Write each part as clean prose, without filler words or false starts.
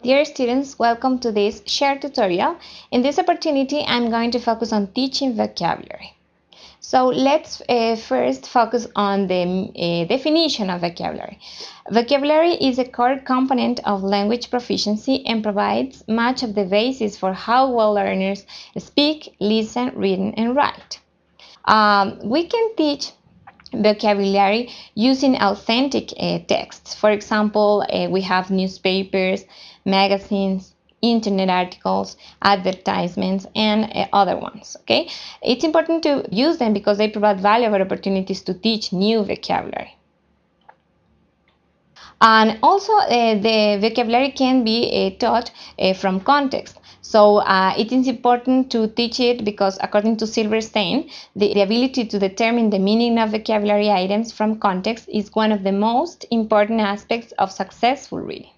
Dear students, welcome to this short tutorial. In this opportunity, I'm going to focus on teaching vocabulary. So let's first focus on the definition of vocabulary. Vocabulary is a core component of language proficiency and provides much of the basis for how well learners speak, listen, read, and write. We can teach vocabulary using authentic texts. For example, we have newspapers, magazines, internet articles, advertisements, and other ones. Okay, it's important to use them because they provide valuable opportunities to teach new vocabulary. And also, the vocabulary can be taught from context. So it is important to teach it because, according to Silverstein, the ability to determine the meaning of vocabulary items from context is one of the most important aspects of successful reading.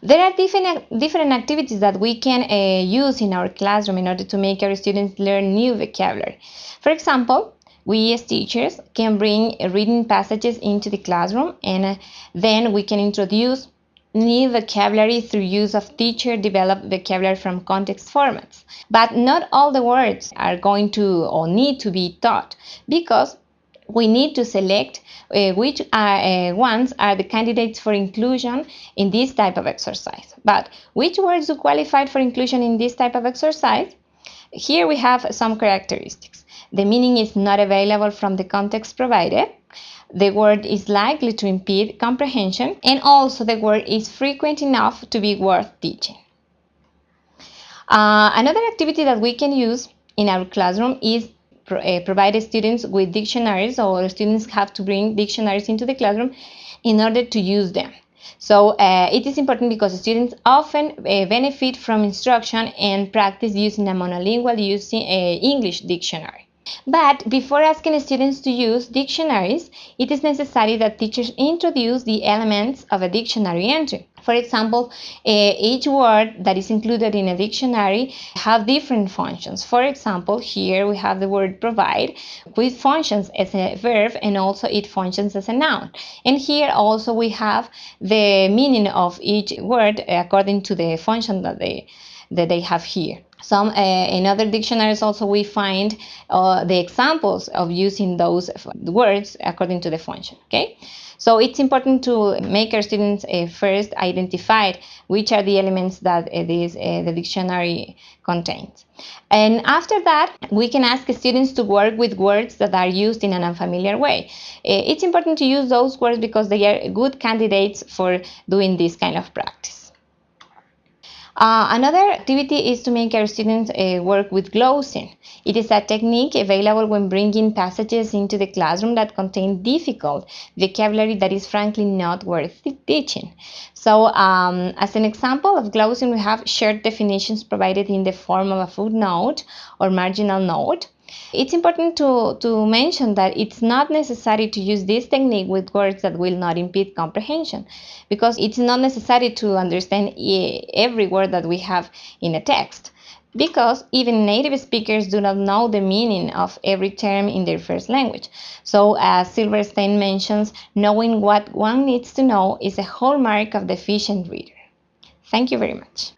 There are different activities that we can use in our classroom in order to make our students learn new vocabulary. For example, we as teachers can bring reading passages into the classroom, and then we can introduce new vocabulary through use of teacher-developed vocabulary from context formats. But not all the words are going to or need to be taught because we need to select which ones are the candidates for inclusion in this type of exercise. But which words do qualify for inclusion in this type of exercise? Here we have some characteristics. The meaning is not available from the context provided. The word is likely to impede comprehension, and also the word is frequent enough to be worth teaching. Another activity that we can use in our classroom is provide students with dictionaries, or students have to bring dictionaries into the classroom in order to use them. So it is important because students often benefit from instruction and practice using a monolingual English dictionary. But before asking students to use dictionaries, it is necessary that teachers introduce the elements of a dictionary entry. For example, each word that is included in a dictionary have different functions. For example, here we have the word provide, which functions as a verb and also it functions as a noun. And here also we have the meaning of each word according to the function that they have here. In other dictionaries also we find the examples of using those words according to the function. Okay, so it's important to make our students first identify which are the elements that the dictionary contains. And after that, we can ask students to work with words that are used in an unfamiliar way. It's important to use those words because they are good candidates for doing this kind of practice. Another activity is to make our students work with glosing. It is a technique available when bringing passages into the classroom that contain difficult vocabulary that is frankly not worth teaching. So as an example of glosing, we have short definitions provided in the form of a footnote or marginal note. It's important to mention that it's not necessary to use this technique with words that will not impede comprehension, because it's not necessary to understand every word that we have in a text, because even native speakers do not know the meaning of every term in their first language. So as Silverstein mentions, knowing what one needs to know is a hallmark of the efficient reader. Thank you very much.